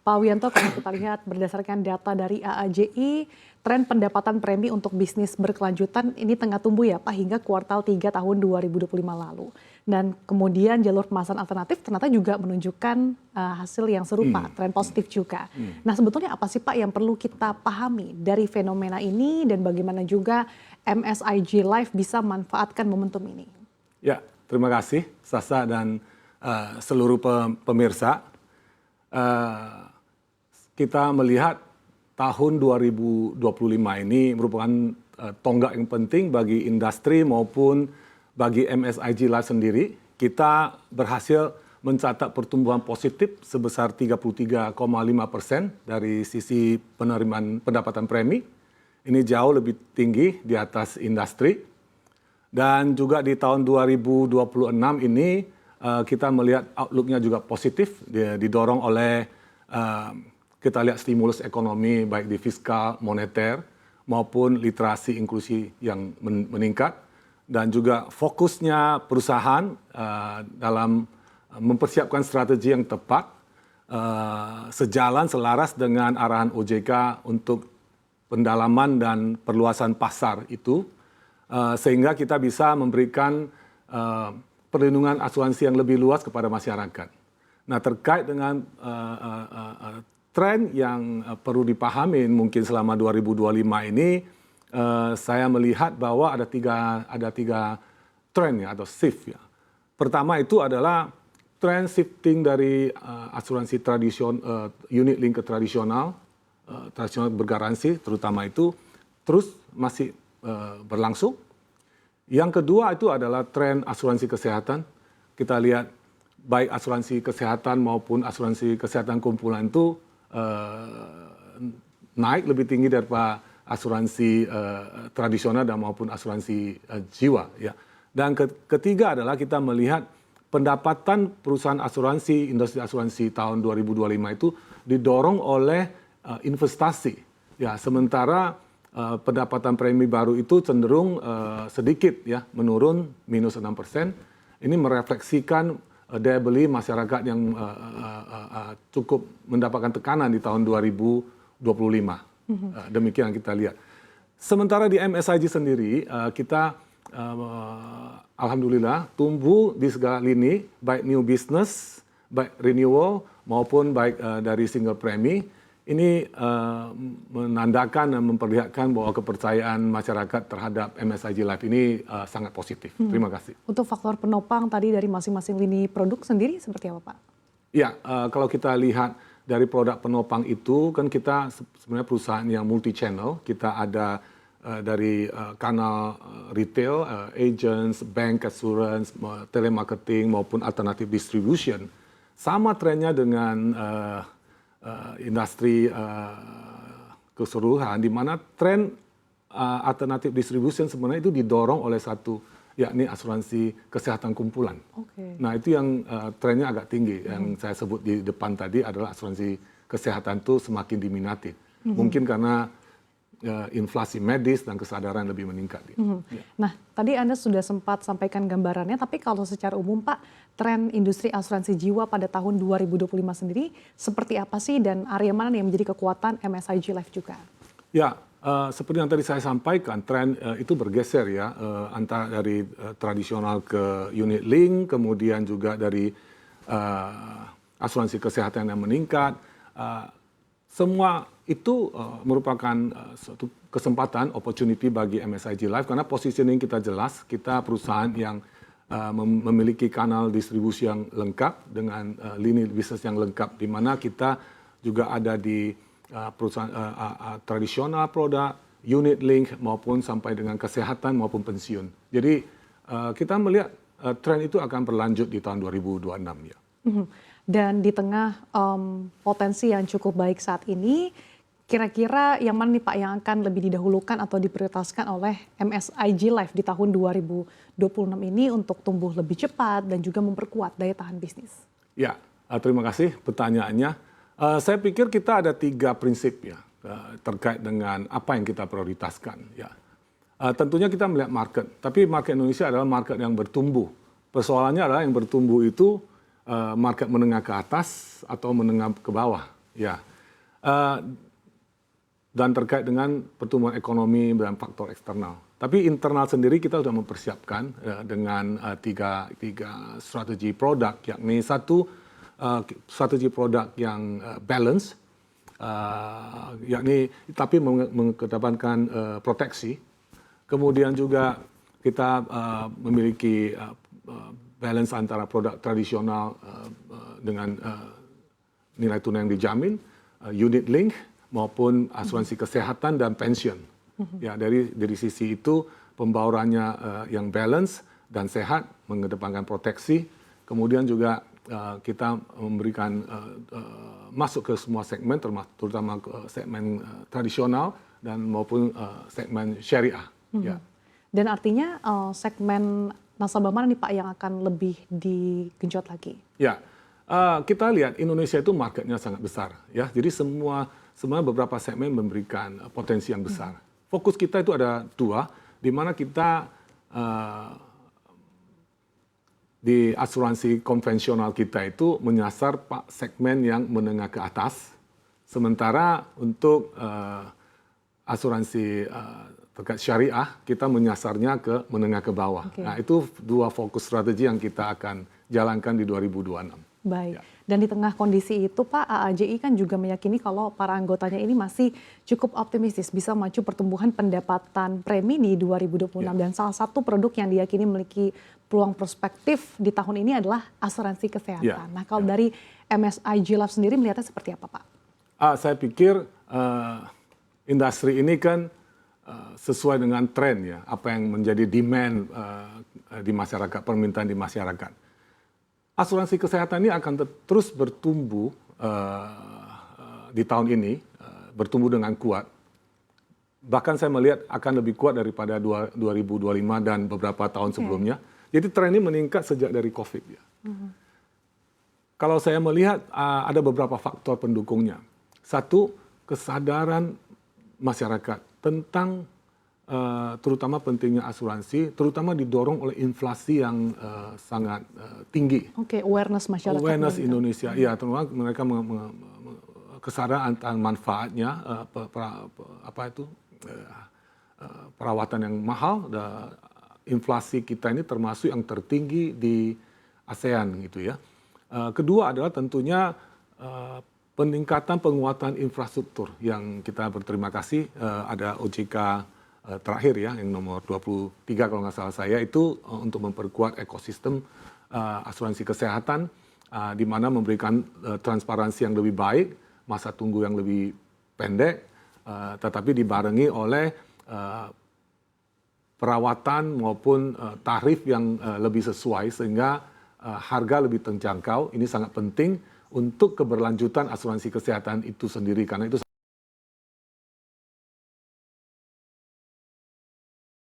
Pak Wiyanto, kalau kita lihat berdasarkan data dari AAJI, tren pendapatan premi untuk bisnis berkelanjutan ini tengah tumbuh ya Pak hingga kuartal 3 tahun 2025 lalu. Dan kemudian jalur pemasaran alternatif ternyata juga menunjukkan hasil yang serupa, tren positif juga. Nah sebetulnya apa sih Pak yang perlu kita pahami dari fenomena ini dan bagaimana juga MSIG Life bisa manfaatkan momentum ini? Ya, terima kasih Sasa dan seluruh pemirsa. Kita melihat tahun 2025 ini merupakan tonggak yang penting bagi industri maupun bagi MSIG Life sendiri. Kita berhasil mencatat pertumbuhan positif sebesar 33,5% dari sisi penerimaan pendapatan premi. Ini jauh lebih tinggi di atas industri. Dan juga di tahun 2026 ini kita melihat outlook-nya juga positif, didorong oleh kita lihat stimulus ekonomi baik di fiskal, moneter, maupun literasi inklusi yang meningkat. Dan juga fokusnya perusahaan dalam mempersiapkan strategi yang tepat, sejalan selaras dengan arahan OJK untuk pendalaman dan perluasan pasar itu, sehingga kita bisa memberikan perlindungan asuransi yang lebih luas kepada masyarakat. Nah, terkait dengan tren yang perlu dipahami mungkin selama 2025 ini, saya melihat bahwa ada tiga tren ya, atau shift ya. Pertama itu adalah tren shifting dari asuransi tradisional, unit link ke tradisional bergaransi terutama itu terus masih berlangsung. Yang kedua itu adalah tren asuransi kesehatan. Kita lihat baik asuransi kesehatan maupun asuransi kesehatan kumpulan itu naik lebih tinggi daripada asuransi tradisional dan maupun asuransi jiwa. Ya. Dan ketiga adalah kita melihat pendapatan perusahaan asuransi, industri asuransi tahun 2025 itu didorong oleh investasi. Ya, sementara pendapatan premi baru itu cenderung sedikit ya, menurun minus 6%. Ini merefleksikan daya beli masyarakat yang cukup mendapatkan tekanan di tahun 2025. Demikian yang kita lihat. Sementara di MSIG sendiri, kita alhamdulillah tumbuh di segala lini, baik new business, baik renewal, maupun baik dari single premi. Ini menandakan dan memperlihatkan bahwa kepercayaan masyarakat terhadap MSIG Life ini sangat positif. Terima kasih. Untuk faktor penopang tadi dari masing-masing lini produk sendiri seperti apa Pak? Ya, kalau kita lihat dari produk penopang itu kan kita sebenarnya perusahaan yang multi channel. Kita ada dari kanal retail, agents, bank assurance, telemarketing maupun alternative distribution. Sama trennya dengan industri keseluruhan, di mana tren alternative distribution sebenarnya itu didorong oleh satu, yakni asuransi kesehatan kumpulan. Okay. Nah itu yang trennya agak tinggi. Yang saya sebut di depan tadi adalah asuransi kesehatan itu semakin diminati. Mungkin karena inflasi medis dan kesadaran lebih meningkat. Ya. Nah, tadi Anda sudah sempat sampaikan gambarannya, tapi kalau secara umum Pak, tren industri asuransi jiwa pada tahun 2025 sendiri seperti apa sih dan area mana yang menjadi kekuatan MSIG Life juga? Ya, seperti yang tadi saya sampaikan, tren itu bergeser ya, antara dari tradisional ke unit link, kemudian juga dari asuransi kesehatan yang meningkat. Semua itu merupakan suatu kesempatan, opportunity bagi MSIG Life karena positioning kita jelas, kita perusahaan yang memiliki kanal distribusi yang lengkap dengan lini bisnis yang lengkap, di mana kita juga ada di perusahaan tradisional produk, unit link maupun sampai dengan kesehatan maupun pensiun. Jadi kita melihat tren itu akan berlanjut di tahun 2026 ya. Dan di tengah potensi yang cukup baik saat ini, kira-kira yang mana nih Pak yang akan lebih didahulukan atau diprioritaskan oleh MSIG Life di tahun 2026 ini untuk tumbuh lebih cepat dan juga memperkuat daya tahan bisnis? Ya, terima kasih pertanyaannya. Saya pikir kita ada 3 prinsip ya terkait dengan apa yang kita prioritaskan. Ya, tentunya kita melihat market, tapi market Indonesia adalah market yang bertumbuh. Persoalannya adalah yang bertumbuh itu market menengah ke atas atau menengah ke bawah. Ya. Dan terkait dengan pertumbuhan ekonomi dan faktor eksternal. Tapi internal sendiri kita sudah mempersiapkan dengan tiga strategi produk, yakni satu strategi produk yang balance, yakni tapi mengedepankan proteksi. Kemudian juga kita memiliki balance antara produk tradisional dengan nilai tunai yang dijamin, unit link, maupun asuransi kesehatan dan pensiun. Ya, dari sisi itu pembaurannya yang balance dan sehat, mengedepankan proteksi. Kemudian juga kita memberikan masuk ke semua segmen, terutama ke segmen tradisional dan maupun segmen syariah. Ya. Dan artinya segmen nasabah mana nih Pak yang akan lebih digenjot lagi? Ya, kita lihat Indonesia itu marketnya sangat besar, ya. Jadi semua beberapa segmen memberikan potensi yang besar. Fokus kita itu ada dua, di mana kita di asuransi konvensional kita itu menyasar segmen yang menengah ke atas, sementara untuk asuransi terkait syariah kita menyasarnya ke menengah ke bawah. Okay. Nah, itu dua fokus strategi yang kita akan jalankan di 2026. Baik. Ya. Dan di tengah kondisi itu Pak, AAJI kan juga meyakini kalau para anggotanya ini masih cukup optimistis bisa maju pertumbuhan pendapatan premi di 2026. Ya. Dan salah satu produk yang diyakini memiliki peluang prospektif di tahun ini adalah asuransi kesehatan. Ya. Nah, kalau dari MSIG Life sendiri melihatnya seperti apa Pak? Saya pikir industri ini kan sesuai dengan tren ya, apa yang menjadi demand di masyarakat, permintaan di masyarakat. Asuransi kesehatan ini akan terus bertumbuh di tahun ini, bertumbuh dengan kuat. Bahkan saya melihat akan lebih kuat daripada 2025 dan beberapa tahun sebelumnya. Jadi tren ini meningkat sejak dari COVID. Ya. Kalau saya melihat ada beberapa faktor pendukungnya. Satu, kesadaran masyarakat tentang terutama pentingnya asuransi, terutama didorong oleh inflasi yang sangat tinggi. Oke, awareness masyarakat. Awareness Indonesia, ya, terutama mereka kesadaran tentang manfaatnya, perawatan yang mahal. Inflasi kita ini termasuk yang tertinggi di ASEAN, gitu ya. Kedua adalah tentunya peningkatan penguatan infrastruktur yang kita berterima kasih ada OJK terakhir ya, yang nomor 23 kalau nggak salah saya, itu untuk memperkuat ekosistem asuransi kesehatan, di mana memberikan transparansi yang lebih baik, masa tunggu yang lebih pendek, tetapi dibarengi oleh perawatan maupun tarif yang lebih sesuai, sehingga harga lebih terjangkau. Ini sangat penting untuk keberlanjutan asuransi kesehatan itu sendiri, karena itu